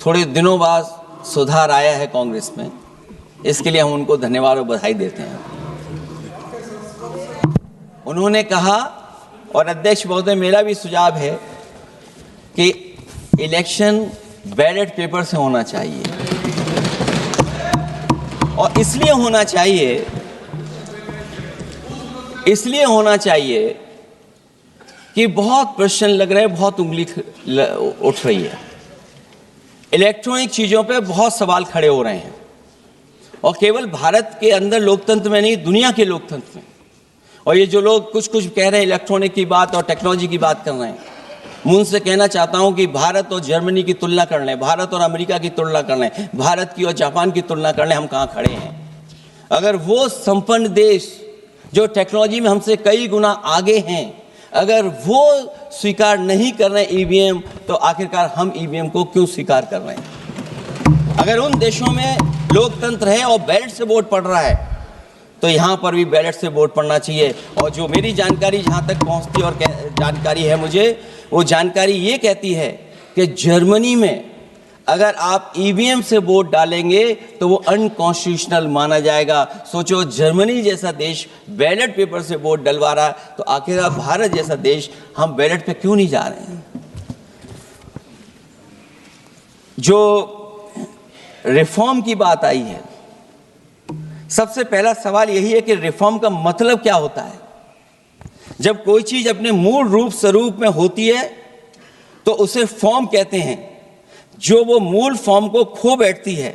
थोड़े दिनों बाद सुधार आया है कांग्रेस में, इसके लिए हम उनको धन्यवाद और बधाई देते हैं। उन्होंने कहा, और अध्यक्ष महोदय मेरा भी सुझाव है कि इलेक्शन बैलेट पेपर से होना चाहिए, और इसलिए होना चाहिए कि बहुत प्रश्न लग रहे हैं, बहुत उंगली उठ रही है, इलेक्ट्रॉनिक चीज़ों पे बहुत सवाल खड़े हो रहे हैं, और केवल भारत के अंदर लोकतंत्र में नहीं, दुनिया के लोकतंत्र में। और ये जो लोग कुछ कह रहे हैं इलेक्ट्रॉनिक की बात और टेक्नोलॉजी की बात कर रहे हैं, मैं उनसे कहना चाहता हूं कि भारत और जर्मनी की तुलना कर लें, भारत और अमेरिका की तुलना कर लें, भारत की और जापान की तुलना कर लें, हम कहाँ खड़े हैं। अगर वो संपन्न देश जो टेक्नोलॉजी में हमसे कई गुना आगे हैं, अगर वो स्वीकार नहीं कर रहे हैं ईवीएम, तो आखिरकार हम ईवीएम को क्यों स्वीकार कर रहे हैं। अगर उन देशों में लोकतंत्र है और बैलेट से वोट पड़ रहा है, तो यहाँ पर भी बैलेट से वोट पड़ना चाहिए। और जो मेरी जानकारी जहाँ तक पहुँचती और जानकारी है मुझे, वो जानकारी ये कहती है कि जर्मनी में अगर आप ईवीएम से वोट डालेंगे तो वो अनकॉन्स्टिट्यूशनल माना जाएगा। सोचो, जर्मनी जैसा देश बैलेट पेपर से वोट डलवा रहा है, तो आखिरकार भारत जैसा देश हम बैलेट पे क्यों नहीं जा रहे हैं। जो रिफॉर्म की बात आई है, सबसे पहला सवाल यही है कि रिफॉर्म का मतलब क्या होता है। जब कोई चीज अपने मूल रूप स्वरूप में होती है तो उसे फॉर्म कहते हैं, जो वो मूल फॉर्म को खो बैठती है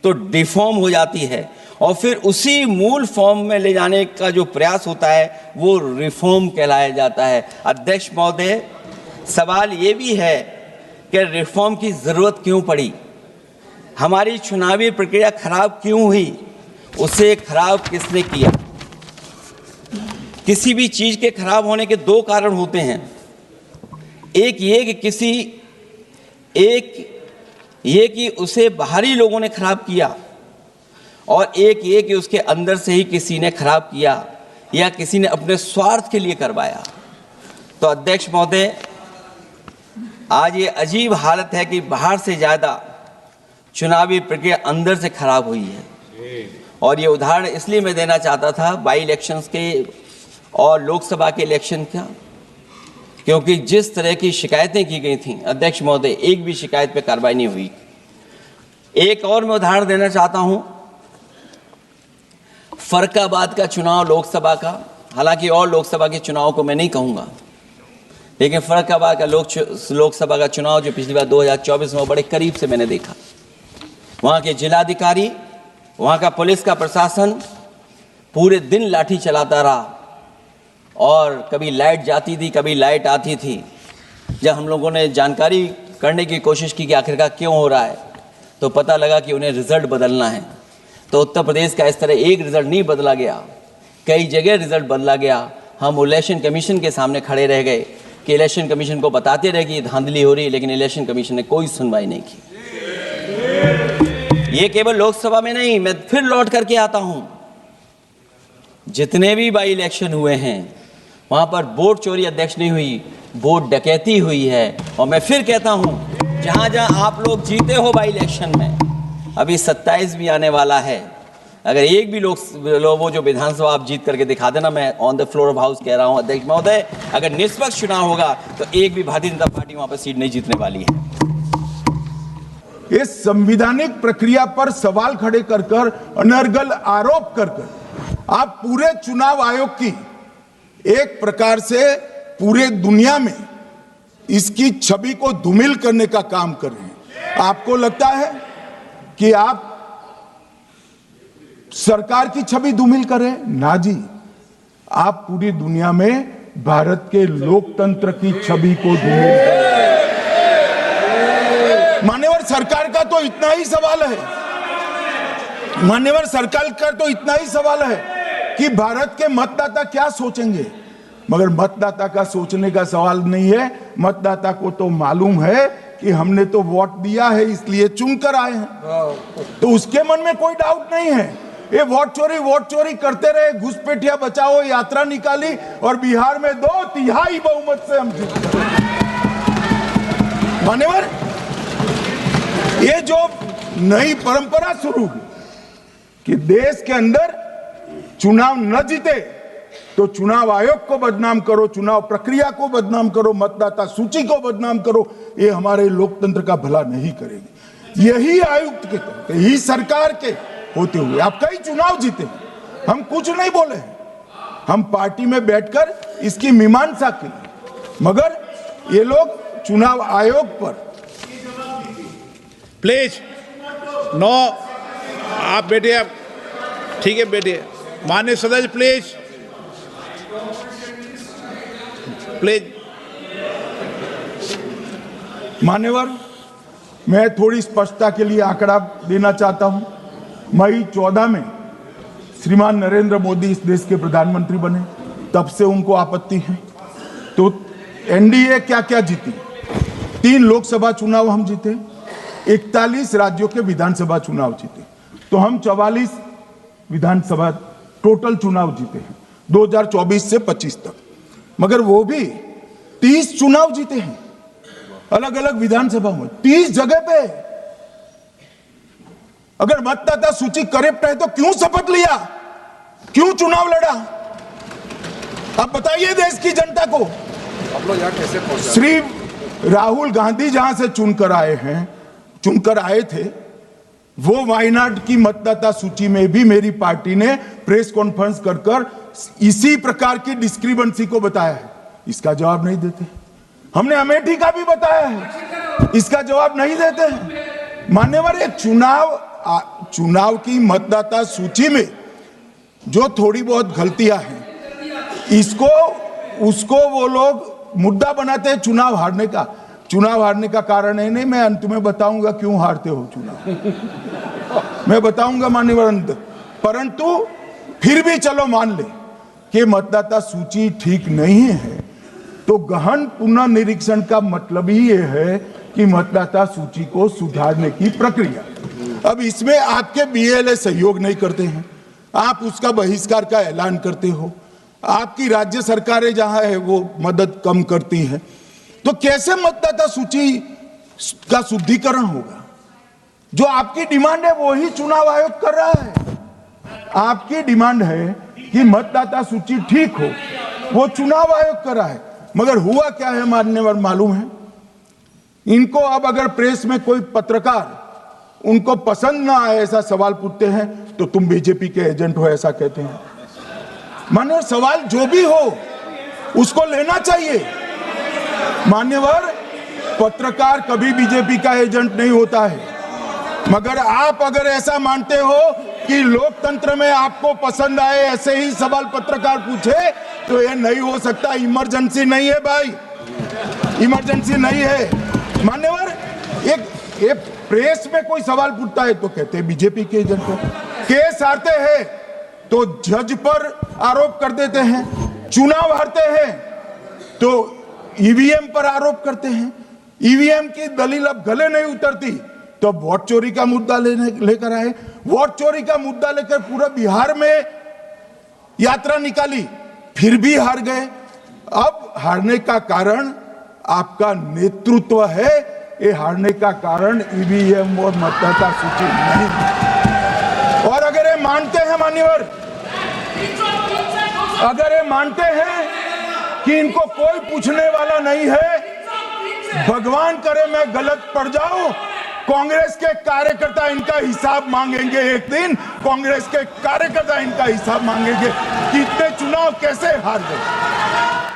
तो डिफॉर्म हो जाती है, और फिर उसी मूल फॉर्म में ले जाने का जो प्रयास होता है वो रिफॉर्म कहलाया जाता है। अध्यक्ष महोदय, सवाल ये भी है कि रिफॉर्म की जरूरत क्यों पड़ी, हमारी चुनावी प्रक्रिया खराब क्यों हुई, उसे खराब किसने किया। किसी भी चीज के खराब होने के दो कारण होते हैं, एक ये कि उसे बाहरी लोगों ने खराब किया, और एक ये कि उसके अंदर से ही किसी ने खराब किया या किसी ने अपने स्वार्थ के लिए करवाया। तो अध्यक्ष महोदय, आज ये अजीब हालत है कि बाहर से ज्यादा चुनावी प्रक्रिया अंदर से खराब हुई है। और ये उदाहरण इसलिए मैं देना चाहता था बाई इलेक्शंस के और लोकसभा के इलेक्शन का, क्योंकि जिस तरह की शिकायतें की गई थीं, अध्यक्ष महोदय, एक भी शिकायत पे कार्रवाई नहीं हुई। एक और मैं उदाहरण देना चाहता हूं, फर्रुखाबाद का चुनाव लोकसभा का, हालांकि और लोकसभा के चुनाव को मैं नहीं कहूंगा, लेकिन फर्रुखाबाद का लोकसभा का चुनाव जो पिछली बार 2024 में बड़े करीब से मैंने देखा। वहां के जिलाधिकारी, वहां का पुलिस का प्रशासन पूरे दिन लाठी चलाता रहा, और कभी लाइट जाती थी, कभी लाइट आती थी। जब हम लोगों ने जानकारी करने की कोशिश की कि आखिरकार क्यों हो रहा है, तो पता लगा कि उन्हें रिजल्ट बदलना है। तो उत्तर प्रदेश का इस तरह एक रिजल्ट नहीं बदला गया, कई जगह रिजल्ट बदला गया। हम इलेक्शन कमीशन के सामने खड़े रह गए कि इलेक्शन कमीशन को बताते रहे कि धांधली हो रही है, लेकिन इलेक्शन कमीशन ने कोई सुनवाई नहीं की। ये केवल लोकसभा में नहीं, मैं फिर लौट करके आता हूं, जितने भी बाई इलेक्शन हुए हैं वहां पर वोट चोरी अध्यक्ष नहीं हुई, वोट डकैती हुई है। और मैं फिर कहता हूं, जहां जहां आप लोग जीते हो बाई इलेक्शन में, अभी 27 भी आने वाला है, अगर एक भी लोग वो जो विधानसभा आप जीत करके दिखा देना, मैं on the floor of house कह रहा हूं अध्यक्ष महोदय, अगर निष्पक्ष चुनाव होगा तो एक भी भारतीय जनता पार्टी वहां पर सीट नहीं जीतने वाली है। इस संवैधानिक प्रक्रिया पर सवाल खड़े कर अनर्गल आरोप कर आप पूरे चुनाव आयोग की एक प्रकार से पूरे दुनिया में इसकी छवि को धूमिल करने का काम कर रहे हैं। आपको लगता है कि आप सरकार की छवि धूमिल कर रहे हैं? ना जी, आप पूरी दुनिया में भारत के लोकतंत्र की छवि को धूमिल कर रहे हैं। मान्यवर सरकार का तो इतना ही सवाल है, मान्यवर सरकार का तो इतना ही सवाल है कि भारत के मतदाता क्या सोचेंगे, मगर मतदाता का सोचने का सवाल नहीं है। मतदाता को तो मालूम है कि हमने तो वोट दिया है, इसलिए चुनकर आए हैं, तो उसके मन में कोई डाउट नहीं है। ये वोट चोरी करते रहे, घुसपैठिया बचाओ यात्रा निकाली और बिहार में 2/3 बहुमत से हम जीते। मान्यवर ये जो नई परंपरा शुरू हुई कि देश के अंदर चुनाव न जीते तो चुनाव आयोग को बदनाम करो, चुनाव प्रक्रिया को बदनाम करो, मतदाता सूची को बदनाम करो, ये हमारे लोकतंत्र का भला नहीं करेगी। यही आयुक्त के तहत, यही सरकार के होते हुए आप कई चुनाव जीते हैं, हम कुछ नहीं बोले हैं, हम पार्टी में बैठकर इसकी मीमांसा की, मगर ये लोग चुनाव आयोग पर प्लीज नो, आप बैठिए, आप ठीक है बैठिए। माननीय सदस्य प्लीज प्लीज। मान्यवर, मैं थोड़ी स्पष्टता के लिए आंकड़ा देना चाहता हूं। मई 14 में श्रीमान नरेंद्र मोदी इस देश के प्रधानमंत्री बने, तब से उनको आपत्ति है। तो एनडीए क्या क्या जीती? 3 लोकसभा चुनाव हम जीते, 41 राज्यों के विधानसभा चुनाव जीते, तो हम 44 विधानसभा टोटल चुनाव जीते हैं 2024 से 25 तक। मगर वो भी 30 चुनाव जीते हैं अलग अलग विधानसभा में, 30 जगह पे। अगर मतदाता सूची करेक्ट है तो क्यों शपथ लिया, क्यों चुनाव लड़ा? आप बताइए देश की जनता को। आप लोग यहाँ कैसे पहुंचे? श्री राहुल गांधी जहां से चुनकर आए थे, वो वायनाड की मतदाता सूची में भी मेरी पार्टी ने प्रेस कॉन्फ्रेंस कर इसी प्रकार की डिस्क्रिपेंसी को बताया है। इसका जवाब नहीं देते। हमने अमेठी का भी बताया है, इसका जवाब नहीं देते हैं। मान्यवर, एक चुनाव की मतदाता सूची में जो थोड़ी बहुत गलतियां हैं, उसको वो लोग मुद्दा बनाते हैं चुनाव हारने का। चुनाव हारने का कारण है नहीं, मैं अंत में बताऊंगा क्यों हारते हो चुनाव, मैं बताऊंगा मान्यवर अंत। परंतु फिर भी चलो मान ले कि मतदाता सूची ठीक नहीं है, तो गहन पुनर्निरीक्षण का मतलब ही ये है कि मतदाता सूची को सुधारने की प्रक्रिया। अब इसमें आपके बीएलए सहयोग नहीं करते हैं, आप उसका बहिष्कार का ऐलान करते हो, आपकी राज्य सरकारें जहां है वो मदद कम करती हैं, तो कैसे मतदाता सूची का शुद्धिकरण होगा? जो आपकी डिमांड है वो ही चुनाव आयोग कर रहा है। आपकी डिमांड है कि मतदाता सूची ठीक हो, वो चुनाव आयोग कर रहा है। मगर हुआ क्या है मान्यवर मालूम है? इनको अब अगर प्रेस में कोई पत्रकार उनको पसंद ना आए ऐसा सवाल पूछते हैं तो तुम बीजेपी के एजेंट हो ऐसा कहते हैं। मान्यवर, सवाल जो भी हो उसको लेना चाहिए। मान्यवर, पत्रकार कभी बीजेपी का एजेंट नहीं होता है, मगर आप अगर ऐसा मानते हो कि लोकतंत्र में आपको पसंद आए ऐसे ही सवाल पत्रकार पूछे तो ये नहीं हो सकता। इमरजेंसी नहीं है भाई, इमरजेंसी नहीं है। मान्यवर, एक प्रेस में कोई सवाल पूछता है तो कहते हैं बीजेपी के एजेंट है, केस हारते हैं तो जज पर आरोप कर देते हैं, चुनाव हारते हैं तो ईवीएम पर आरोप करते हैं, ईवीएम की दलील अब गले नहीं उतरती तो वोट चोरी का मुद्दा लेकर आए, वोट चोरी का मुद्दा लेकर पूरा बिहार में यात्रा निकाली, फिर भी हार गए। अब हारने का कारण आपका नेतृत्व है, ये हारने का कारण ईवीएम और मतदाता सूची नहीं। और अगर ये मानते हैं मान्यवर, अगर ये मानते हैं कि इनको कोई पूछने वाला नहीं है, भगवान करे मैं गलत पड़ जाऊं, कांग्रेस के कार्यकर्ता इनका हिसाब मांगेंगे। एक दिन कांग्रेस के कार्यकर्ता इनका हिसाब मांगेंगे कि इतने चुनाव कैसे हार गए।